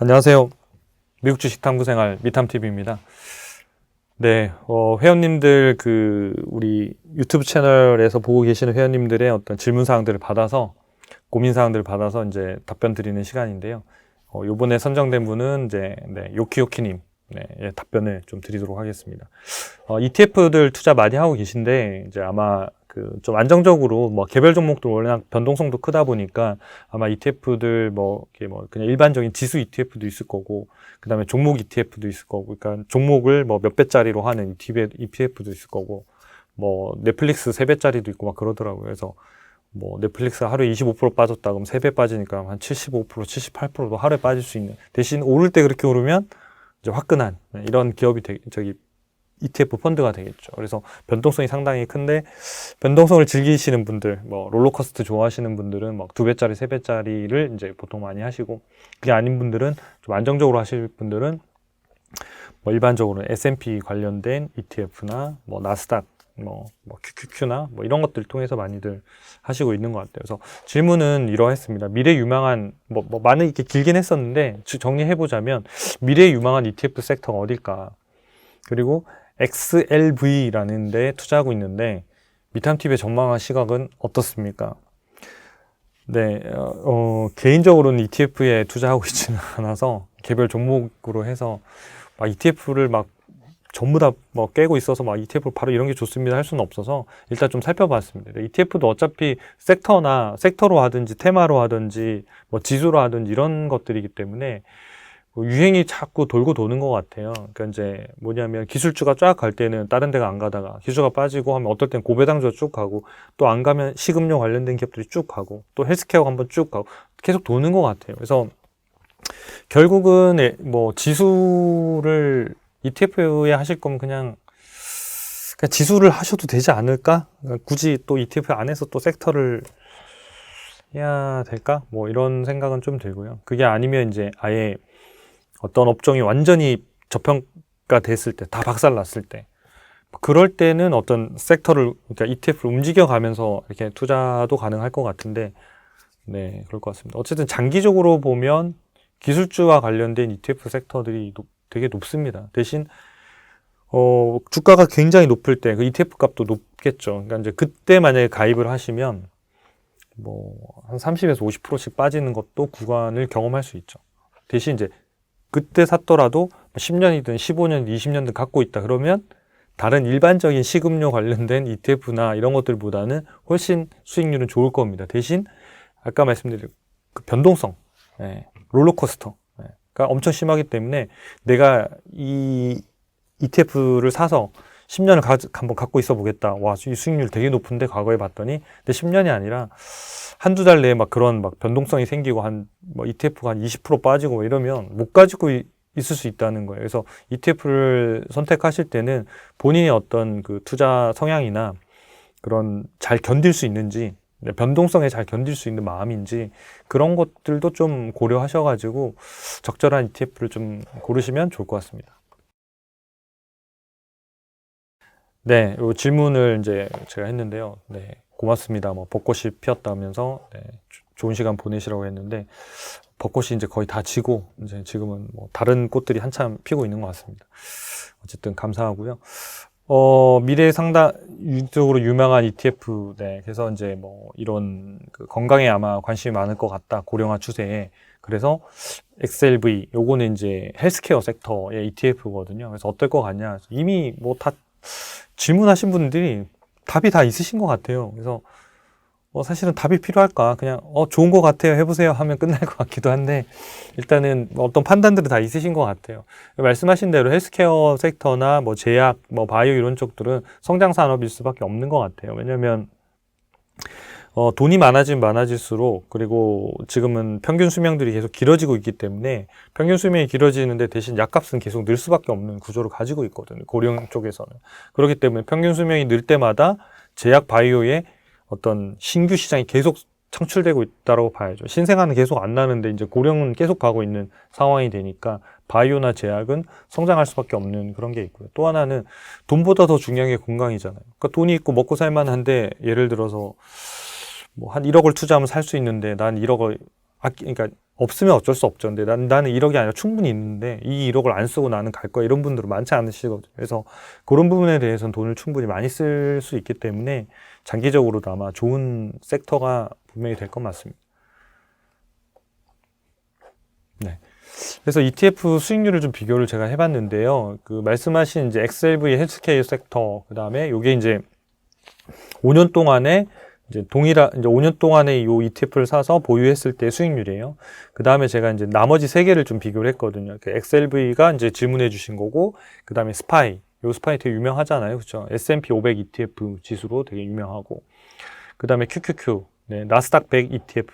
안녕하세요. 미국 주식 탐구 생활 미탐TV입니다. 네, 회원님들 우리 유튜브 채널에서 보고 계시는 회원님들의 어떤 질문 사항들을 받아서 고민 사항들을 받아서 이제 답변 드리는 시간인데요. 요번에 선정된 분은 이제 요키요키님 답변을 좀 드리도록 하겠습니다. ETF들 투자 많이 하고 계신데 이제 아마 좀 안정적으로 뭐 개별 종목들 워낙 변동성도 크다 보니까 아마 ETF들 그냥 일반적인 지수 ETF도 있을 거고 그다음에 종목 ETF도 있을 거고 그러니까 종목을 뭐 몇 배짜리로 하는 ETF도 있을 거고 뭐 넷플릭스 3배짜리도 있고 막 그러더라고요. 그래서 뭐 넷플릭스 하루에 25% 빠졌다 그럼 3배 빠지니까 한 75%, 78%도 하루에 빠질 수 있는 대신 오를 때 그렇게 오르면 이제 화끈한 이런 기업이 ETF 펀드가 되겠죠. 그래서 변동성이 상당히 큰데 변동성을 즐기시는 분들, 뭐 롤러코스터 좋아하시는 분들은 막 2배짜리, 3배짜리를 이제 보통 많이 하시고 그게 아닌 분들은 좀 안정적으로 하실 분들은 뭐 일반적으로 S&P 관련된 ETF나 뭐 나스닥, 뭐 QQQ나 뭐 이런 것들 통해서 많이들 하시고 있는 것 같아요. 그래서 질문은 이러했습니다. 미래 유망한 많이 이렇게 길긴 했었는데 정리해보자면 미래 유망한 ETF 섹터가 어딜까? 그리고 XLV라는 데 투자하고 있는데 미탐TV의 전망한 시각은 어떻습니까? 네, 개인적으로는 ETF에 투자하고 있지는 않아서 개별 종목으로 해서 막 ETF를 막 전부 다 뭐 깨고 있어서 막 ETF 바로 이런 게 좋습니다 할 수는 없어서 일단 좀 살펴봤습니다. ETF도 어차피 섹터로 하든지 테마로 하든지 뭐 지수로 하든지 이런 것들이기 때문에 유행이 자꾸 돌고 도는 것 같아요. 그러니까 이제 뭐냐면 기술주가 쫙 갈 때는 다른 데가 안 가다가 기술주가 빠지고 하면 어떨 땐 고배당주가 쭉 가고 또 안 가면 식음료 관련된 기업들이 쭉 가고 또 헬스케어가 한번 쭉 가고 계속 도는 것 같아요. 그래서 결국은 뭐 지수를 ETF에 하실 거면 그냥 지수를 하셔도 되지 않을까? 굳이 또 ETF 안에서 또 섹터를 해야 될까? 뭐 이런 생각은 좀 들고요. 그게 아니면 이제 아예 어떤 업종이 완전히 저평가 됐을 때, 다 박살났을 때, 그럴 때는 어떤 섹터를, 그러니까 ETF를 움직여가면서 이렇게 투자도 가능할 것 같은데, 네, 그럴 것 같습니다. 어쨌든 장기적으로 보면 기술주와 관련된 ETF 섹터들이 되게 높습니다. 대신, 주가가 굉장히 높을 때 그 ETF 값도 높겠죠. 그러니까 이제 그때 만약에 가입을 하시면, 뭐, 한 30에서 50%씩 빠지는 것도 구간을 경험할 수 있죠. 대신 이제 그때 샀더라도 10년이든 15년, 20년든 갖고 있다 그러면 다른 일반적인 식음료 관련된 ETF나 이런 것들보다는 훨씬 수익률은 좋을 겁니다. 대신 아까 말씀드린 그 변동성, 롤러코스터, 가 엄청 심하기 때문에 내가 이 ETF를 사서 10년을 한번 갖고 있어 보겠다. 와, 이 수익률 되게 높은데 과거에 봤더니 근데 10년이 아니라 한두 달 내에 막 그런 막 변동성이 생기고 뭐 ETF가 한 20% 빠지고 이러면 못 가지고 있을 수 있다는 거예요. 그래서 ETF를 선택하실 때는 본인의 어떤 그 투자 성향이나 그런 잘 견딜 수 있는지 변동성에 잘 견딜 수 있는 마음인지 그런 것들도 좀 고려하셔가지고 적절한 ETF를 좀 고르시면 좋을 것 같습니다. 네, 요 질문을 이제 제가 했는데요. 네, 고맙습니다. 뭐 벚꽃이 피었다면서 좋은 시간 보내시라고 했는데 벚꽃이 이제 거의 다 지고 이제 지금은 뭐 다른 꽃들이 한참 피고 있는 것 같습니다. 어쨌든 감사하고요. 미래에 상당적으로 유명한 ETF, 그래서 이제 뭐 이런 건강에 아마 관심이 많을 것 같다. 고령화 추세에. 그래서 XLV, 요거는 이제 헬스케어 섹터의 ETF거든요. 그래서 어떨 것 같냐. 이미 뭐 다 질문하신 분들이 답이 다 있으신 것 같아요. 그래서 사실은 답이 필요할까? 그냥 좋은 것 같아요. 해보세요 하면 끝날 것 같기도 한데 일단은 어떤 판단들은 다 있으신 것 같아요. 말씀하신 대로 헬스케어 섹터나 뭐 제약, 뭐 바이오 이런 쪽들은 성장 산업일 수밖에 없는 것 같아요. 왜냐하면 돈이 많아지면 많아질수록 그리고 지금은 평균 수명들이 계속 길어지고 있기 때문에 평균 수명이 길어지는데 대신 약값은 계속 늘 수밖에 없는 구조를 가지고 있거든요. 고령 쪽에서는. 그렇기 때문에 평균 수명이 늘 때마다 제약 바이오의 어떤 신규 시장이 계속 창출되고 있다고 봐야죠. 신생아는 계속 안 나는데 이제 고령은 계속 가고 있는 상황이 되니까 바이오나 제약은 성장할 수밖에 없는 그런 게 있고요. 또 하나는 돈보다 더 중요한 게 건강이잖아요. 그러니까 돈이 있고 먹고 살만한데 예를 들어서 뭐 한 1억을 투자하면 살 수 있는데 난 1억을 그러니까 없으면 어쩔 수 없죠. 근데 나는 1억이 아니라 충분히 있는데 이 1억을 안 쓰고 나는 갈 거야. 이런 분들은 많지 않으시거든요. 그래서 그런 부분에 대해서는 돈을 충분히 많이 쓸 수 있기 때문에 장기적으로도 아마 좋은 섹터가 분명히 될 것 같습니다. 네. 그래서 ETF 수익률을 좀 비교를 제가 해봤는데요. 그 말씀하신 이제 XLV 헬스케어 섹터, 그 다음에 요게 이제 5년 동안에 이제 이제 5년 동안에 요 ETF를 사서 보유했을 때 수익률이에요. 그 다음에 제가 이제 나머지 세 개를 좀 비교를 했거든요. 그 XLV가 이제 질문해 주신 거고, 그 다음에 스파이. 요 스파이 되게 유명하잖아요. 그렇죠? S&P 500 ETF 지수로 되게 유명하고, 그 다음에 QQQ, 네, 나스닥 100 ETF.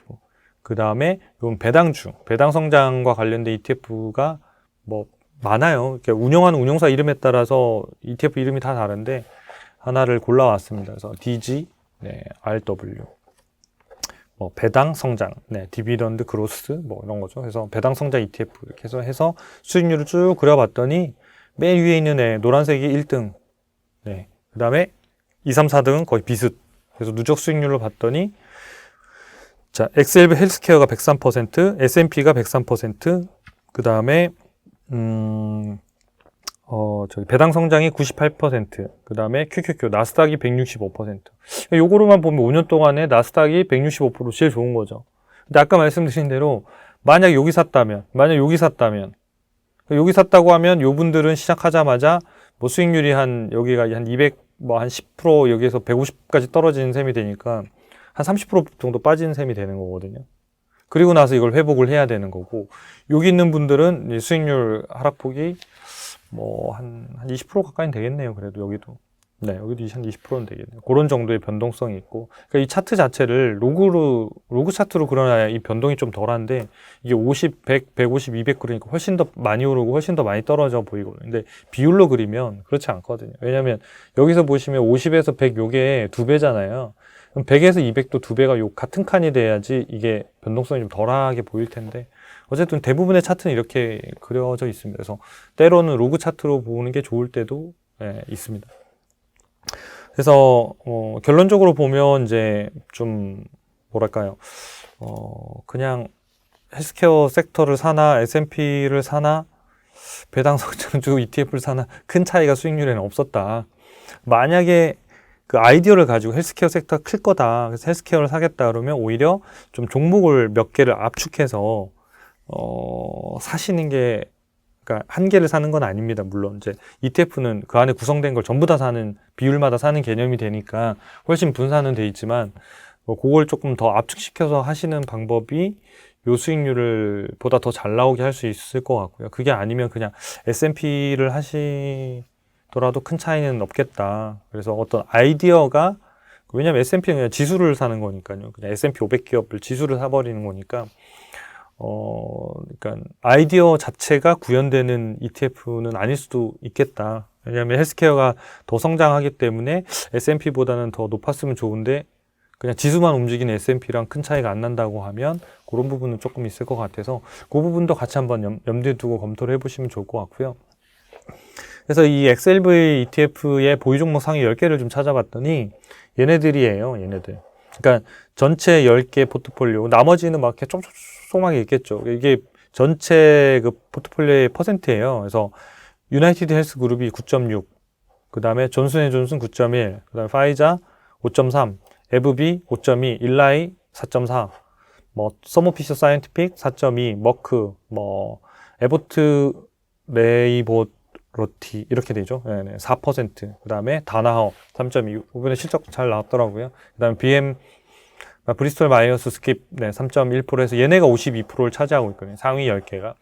그 다음에 이건 배당주, 배당 성장과 관련된 ETF가 뭐 많아요. 이렇게 운영하는 운용사 이름에 따라서 ETF 이름이 다 다른데 하나를 골라왔습니다. 그래서 DG, 네, RW, 뭐 배당 성장, 네, 디비던드 그로스 뭐 이런 거죠. 그래서 배당 성장 ETF 이렇게 해서 수익률을 쭉 그려봤더니 맨 위에 있는 애 노란색이 1등, 네, 그 다음에 2, 3, 4등은 거의 비슷. 그래서 누적 수익률로 봤더니 자, XLV 헬스케어가 103%, S&P가 103%, 그 다음에, 배당 성장이 98%, 그 다음에 QQQ, 나스닥이 165%. 요거로만 보면 5년 동안에 나스닥이 165% 제일 좋은 거죠. 근데 아까 말씀드린 대로, 만약 여기 샀다면, 여기 샀다고 하면 요 분들은 시작하자마자 뭐 수익률이 여기가 한 200, 뭐 한 10% 여기에서 150까지 떨어지는 셈이 되니까, 한 30% 정도 빠진 셈이 되는 거거든요. 그리고 나서 이걸 회복을 해야 되는 거고, 여기 있는 분들은 수익률 하락폭이 뭐 한 20% 가까이 되겠네요. 그래도 여기도. 네, 여기도 한 20%는 되겠네요. 그런 정도의 변동성이 있고, 그러니까 이 차트 자체를 로그 차트로 그려놔야 이 변동이 좀 덜한데, 이게 50, 100, 150, 200 그러니까 훨씬 더 많이 오르고 훨씬 더 많이 떨어져 보이거든요. 근데 비율로 그리면 그렇지 않거든요. 왜냐면 여기서 보시면 50에서 100 요게 2배잖아요. 그럼 100에서 200도 2배가 요 같은 칸이 돼야지 이게 변동성이 좀 덜하게 보일 텐데, 어쨌든 대부분의 차트는 이렇게 그려져 있습니다. 그래서 때로는 로그 차트로 보는 게 좋을 때도 있습니다. 그래서 결론적으로 보면 이제 좀 뭐랄까요, 그냥 헬스케어 섹터를 사나 S&P를 사나 배당 성장주 ETF를 사나 큰 차이가 수익률에는 없었다. 만약에 그 아이디어를 가지고 헬스케어 섹터가 클 거다, 그래서 헬스케어를 사겠다 그러면 오히려 좀 종목을 몇 개를 압축해서 사시는 게, 그러니까 한 개를 사는 건 아닙니다. 물론 이제 ETF는 그 안에 구성된 걸 전부 다 사는, 비율마다 사는 개념이 되니까 훨씬 분산은 돼 있지만 그걸 조금 더 압축시켜서 하시는 방법이 요 수익률을 보다 더 잘 나오게 할 수 있을 것 같고요. 그게 아니면 그냥 S&P를 하시더라도 큰 차이는 없겠다. 그래서 어떤 아이디어가, 왜냐면 S&P는 그냥 지수를 사는 거니까요. 그냥 S&P 500 기업을 지수를 사버리는 거니까 그러니까 아이디어 자체가 구현되는 ETF는 아닐 수도 있겠다. 왜냐하면 헬스케어가 더 성장하기 때문에 S&P보다는 더 높았으면 좋은데 그냥 지수만 움직이는 S&P랑 큰 차이가 안 난다고 하면 그런 부분은 조금 있을 것 같아서 그 부분도 같이 한번 염두에 두고 검토를 해보시면 좋을 것 같고요. 그래서 이 XLV ETF의 보유 종목 상위 10개를 좀 찾아봤더니 얘네들이에요. 얘네들. 그러니까 전체 10개 포트폴리오, 나머지는 막 이렇게 촘촘하게 있겠죠. 이게 전체 그 포트폴리오의 퍼센트예요. 그래서 유나이티드 헬스 그룹이 9.6, 그 다음에 존슨앤존슨 9.1, 그 다음에 파이자 5.3, 에브비 5.2, 일라이 4.4, 뭐 서머피셔 사이언티픽 4.2, 머크, 뭐 에보트 레이보로티 이렇게 되죠. 네네, 4%. 그 다음에 다나하우 3.2. 이번에 실적 잘 나왔더라고요. 그 다음에 BM 브리스톨 마이어스 스킵 3.1%에서 얘네가 52%를 차지하고 있거든요. 상위 10개가.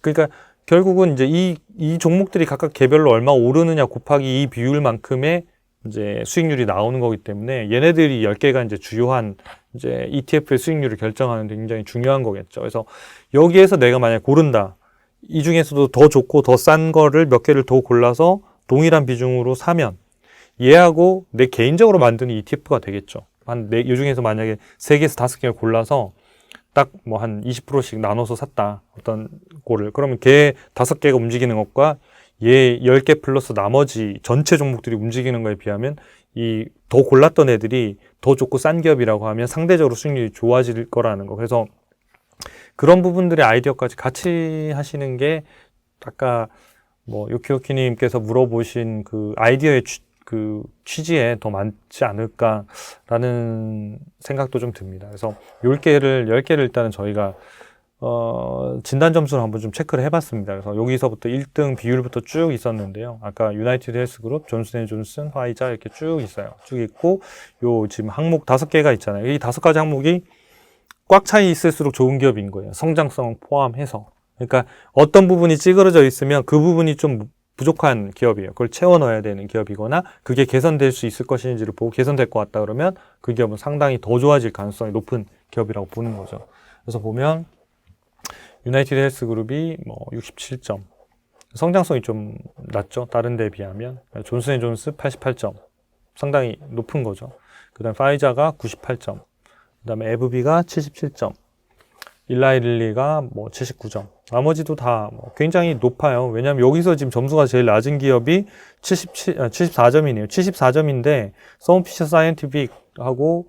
그러니까 결국은 이제 이 종목들이 각각 개별로 얼마 오르느냐 곱하기 이 비율만큼의 이제 수익률이 나오는 거기 때문에 얘네들이 10개가 이제 주요한 이제 ETF의 수익률을 결정하는 데 굉장히 중요한 거겠죠. 그래서 여기에서 내가 만약 고른다. 이 중에서도 더 좋고 더 싼 거를 몇 개를 더 골라서 동일한 비중으로 사면 얘하고 내 개인적으로 만드는 ETF가 되겠죠. 이 중에서 만약에 3개에서 5개를 골라서 딱 뭐 한 20%씩 나눠서 샀다. 어떤 거를. 그러면 걔 5개가 움직이는 것과 얘 10개 플러스 나머지 전체 종목들이 움직이는 거에 비하면 이 더 골랐던 애들이 더 좋고 싼 기업이라고 하면 상대적으로 수익률이 좋아질 거라는 거. 그래서 그런 부분들의 아이디어까지 같이 하시는 게 아까 뭐 요키요키님께서 물어보신 그 아이디어의 그 취지에 더 많지 않을까라는 생각도 좀 듭니다. 그래서 10개를 일단은 저희가 진단 점수를 한번 좀 체크를 해봤습니다. 그래서 여기서부터 1등 비율부터 쭉 있었는데요. 아까 유나이티드 헬스그룹, 존슨앤존슨, 화이자 이렇게 쭉 있어요. 쭉 있고 요 지금 항목 5개가 있잖아요. 이 5가지 항목이 꽉 차 있을수록 좋은 기업인 거예요. 성장성 포함해서. 그러니까 어떤 부분이 찌그러져 있으면 그 부분이 좀 부족한 기업이에요. 그걸 채워 넣어야 되는 기업이거나 그게 개선될 수 있을 것인지를 보고 개선될 것 같다 그러면 그 기업은 상당히 더 좋아질 가능성이 높은 기업이라고 보는 거죠. 그래서 보면 유나이티드 헬스그룹이 뭐 67점. 성장성이 좀 낮죠. 다른 데에 비하면. 존슨앤존슨 88점. 상당히 높은 거죠. 그 다음에 파이자가 98점. 그 다음에 에브비가 77점. 일라이릴리가 뭐 79점. 나머지도 다 뭐 굉장히 높아요. 왜냐하면 여기서 지금 점수가 제일 낮은 기업이 74점이네요. 74점인데 서운피셔 사이언티픽하고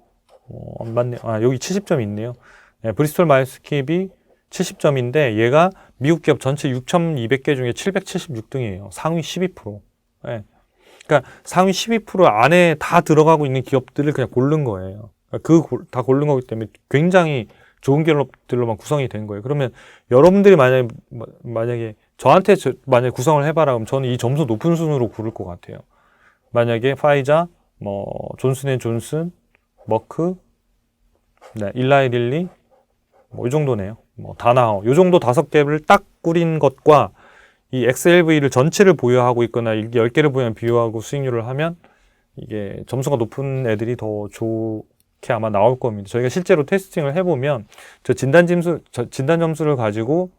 안 맞네. 여기 70점이 있네요. 네, 브리스톨 마이어스킵이 70점인데 얘가 미국 기업 전체 6,200개 중에 776등이에요. 상위 12%. 네. 그러니까 상위 12% 안에 다 들어가고 있는 기업들을 그냥 고른 거예요. 다 고른 거기 때문에 굉장히 좋은 기업들로만 구성이 된 거예요. 그러면 여러분들이 만약에 저한테 만약에 구성을 해봐라 그러면 저는 이 점수 높은 순으로 고를 것 같아요. 만약에 파이자, 뭐 존슨앤존슨, 머크, 네, 일라이 릴리 뭐 이 정도네요. 뭐 다나허 요 정도 5개를 딱 꾸린 것과 이 XLV를 전체를 보유하고 있거나 10개를 보유하면 비교하고 수익률을 하면 이게 점수가 높은 애들이 더 좋게 아마 나올 겁니다. 저희가 실제로 테스팅을 해보면 진단 점수를 가지고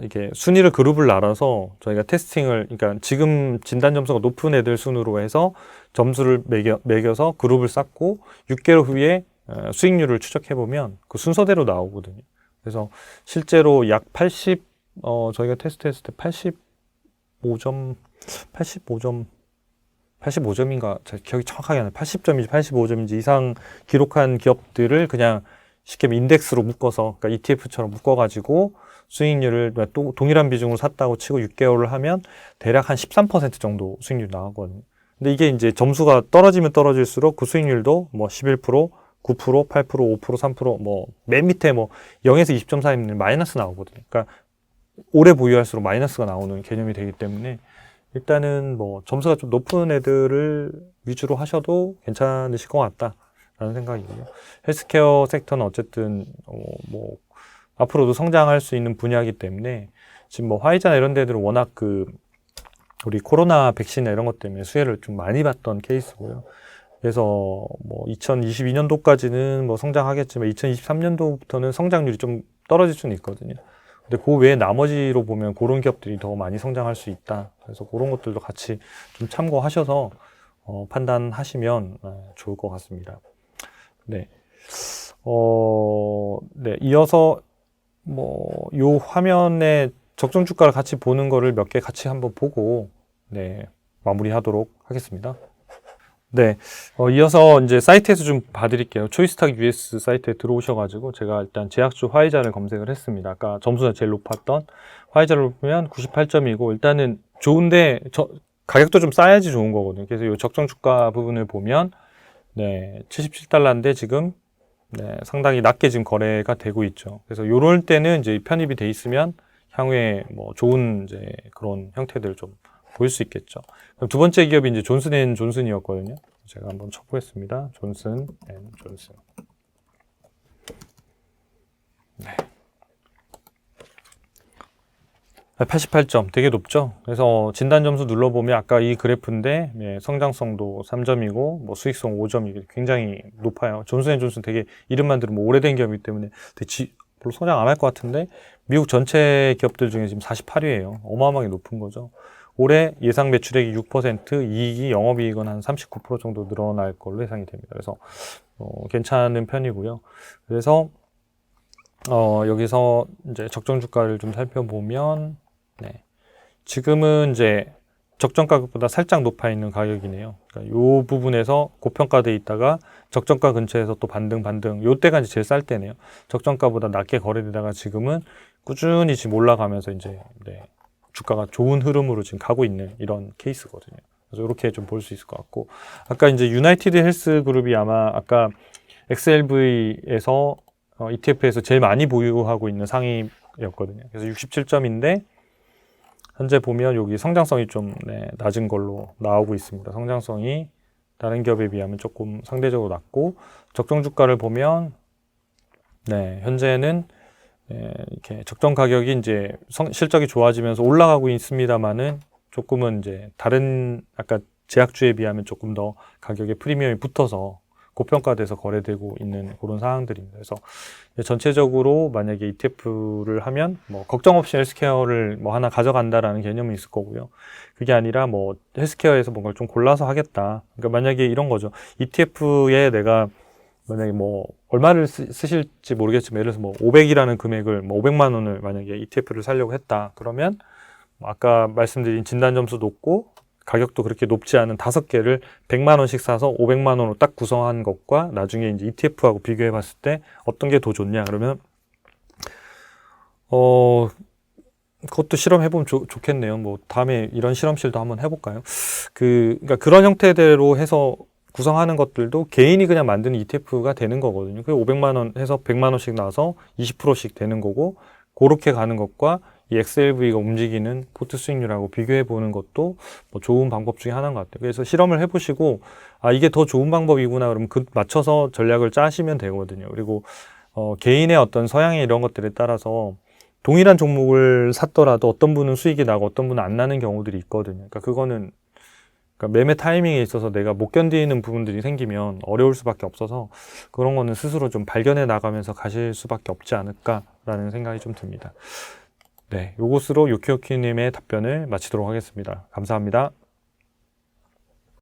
이게 순위를 그룹을 나눠서 저희가 테스팅을, 그러니까 지금 진단 점수가 높은 애들 순으로 해서 점수를 매겨서 그룹을 쌓고 6개월 후에 수익률을 추적해보면 그 순서대로 나오거든요. 그래서 실제로 약 저희가 테스트했을 때 85점인가, 기억이 정확하게 안 나요. 80점인지 85점인지 이상 기록한 기업들을 그냥 쉽게 인덱스로 묶어서, 그러니까 ETF처럼 묶어가지고 수익률을 또 동일한 비중으로 샀다고 치고 6개월을 하면 대략 한 13% 정도 수익률이 나오거든요. 근데 이게 이제 점수가 떨어지면 떨어질수록 그 수익률도 뭐 11%, 9%, 8%, 5%, 3%, 뭐, 맨 밑에 뭐, 0에서 20점 사이면 마이너스 나오거든요. 그러니까, 오래 보유할수록 마이너스가 나오는 개념이 되기 때문에, 일단은 뭐, 점수가 좀 높은 애들을 위주로 하셔도 괜찮으실 것 같다라는 생각이고요. 헬스케어 섹터는 어쨌든, 뭐, 앞으로도 성장할 수 있는 분야이기 때문에, 지금 뭐, 화이자나 이런 데들은 워낙 우리 코로나 백신이나 이런 것 때문에 수혜를 좀 많이 받던 케이스고요. 그래서 뭐 2022년도까지는 뭐 성장하겠지만 2023년도부터는 성장률이 좀 떨어질 수는 있거든요. 근데 그 외에 나머지로 보면 그런 기업들이 더 많이 성장할 수 있다. 그래서 그런 것들도 같이 좀 참고하셔서 판단하시면 좋을 것 같습니다. 네. 네. 이어서 뭐 요 화면에 적정 주가를 같이 보는 거를 몇 개 같이 한번 보고 네, 마무리하도록 하겠습니다. 네, 이어서 이제 사이트에서 좀 봐드릴게요. 초이스탁 US 사이트에 들어오셔가지고 제가 일단 제약주 화이자를 검색을 했습니다. 아까 점수가 제일 높았던 화이자를 보면 98점이고 일단은 좋은데 가격도 좀 싸야지 좋은 거거든요. 그래서 이 적정 주가 부분을 보면 네, 77달러인데 지금 네, 상당히 낮게 지금 거래가 되고 있죠. 그래서 요럴 때는 이제 편입이 돼 있으면 향후에 뭐 좋은 이제 그런 형태들을 좀 보일 수 있겠죠. 그럼 두 번째 기업이 이제 존슨앤존슨이었거든요. 제가 한번 쳐보겠습니다. 존슨앤존슨. 네. 88점 되게 높죠. 그래서 진단 점수 눌러보면 아까 이 그래프인데 네, 성장성도 3점이고 뭐 수익성 5점이 굉장히 높아요. 존슨앤존슨 되게 이름만 들으면 뭐 오래된 기업이기 때문에 되게 별로 성장 안 할 것 같은데 미국 전체 기업들 중에 지금 48위예요. 어마어마하게 높은 거죠. 올해 예상 매출액이 6%, 이익이 영업이익은 한 39% 정도 늘어날 걸로 예상이 됩니다. 그래서 괜찮은 편이고요. 그래서 여기서 이제 적정 주가를 좀 살펴보면 네. 지금은 이제 적정 가격보다 살짝 높아 있는 가격이네요. 그러니까 요 부분에서 고평가돼 있다가 적정가 근처에서 또 반등, 요때가 이제 제일 쌀 때네요. 적정가보다 낮게 거래되다가 지금은 꾸준히 지금 올라가면서 이제 주가가 좋은 흐름으로 지금 가고 있는 이런 케이스거든요. 그래서 이렇게 좀 볼 수 있을 것 같고, 아까 이제 유나이티드 헬스 그룹이 아마 아까 XLV에서 ETF에서 제일 많이 보유하고 있는 상위였거든요. 그래서 67점인데 현재 보면 여기 성장성이 좀 낮은 걸로 나오고 있습니다. 성장성이 다른 기업에 비하면 조금 상대적으로 낮고, 적정 주가를 보면 현재는 이렇게 적정 가격이 이제 실적이 좋아지면서 올라가고 있습니다만은 조금은 이제 다른 아까 제약주에 비하면 조금 더 가격에 프리미엄이 붙어서 고평가돼서 거래되고 있는 그런 상황들입니다. 그래서 전체적으로 만약에 ETF를 하면 뭐 걱정 없이 헬스케어를 뭐 하나 가져간다라는 개념이 있을 거고요. 그게 아니라 뭐 헬스케어에서 뭔가를 좀 골라서 하겠다. 그러니까 만약에 이런 거죠. ETF에 내가 만약에 뭐 얼마를 쓰실지 모르겠지만 예를 들어서 뭐 500이라는 금액을 뭐 500만 원을 만약에 ETF를 사려고 했다. 그러면 아까 말씀드린 진단 점수 높고 가격도 그렇게 높지 않은 5개를 100만 원씩 사서 500만 원으로 딱 구성한 것과 나중에 이제 ETF하고 비교해 봤을 때 어떤 게 더 좋냐 그러면 그것도 실험해 보면 좋겠네요. 뭐 다음에 이런 실험실도 한번 해볼까요? 그러니까 그런 형태대로 해서 구성하는 것들도 개인이 그냥 만드는 ETF가 되는 거거든요. 그 500만 원 해서 100만 원씩 나와서 20%씩 되는 거고, 그렇게 가는 것과 이 XLV가 움직이는 포트 수익률하고 비교해 보는 것도 뭐 좋은 방법 중에 하나인 것 같아요. 그래서 실험을 해보시고 이게 더 좋은 방법이구나 그러면 그 맞춰서 전략을 짜시면 되거든요. 그리고 개인의 어떤 성향이 이런 것들에 따라서 동일한 종목을 샀더라도 어떤 분은 수익이 나고 어떤 분은 안 나는 경우들이 있거든요. 그러니까 그거는 매매 타이밍에 있어서 내가 못 견디는 부분들이 생기면 어려울 수밖에 없어서 그런 거는 스스로 좀 발견해 나가면서 가실 수밖에 없지 않을까라는 생각이 좀 듭니다. 요것으로 요키요키님의 답변을 마치도록 하겠습니다. 감사합니다.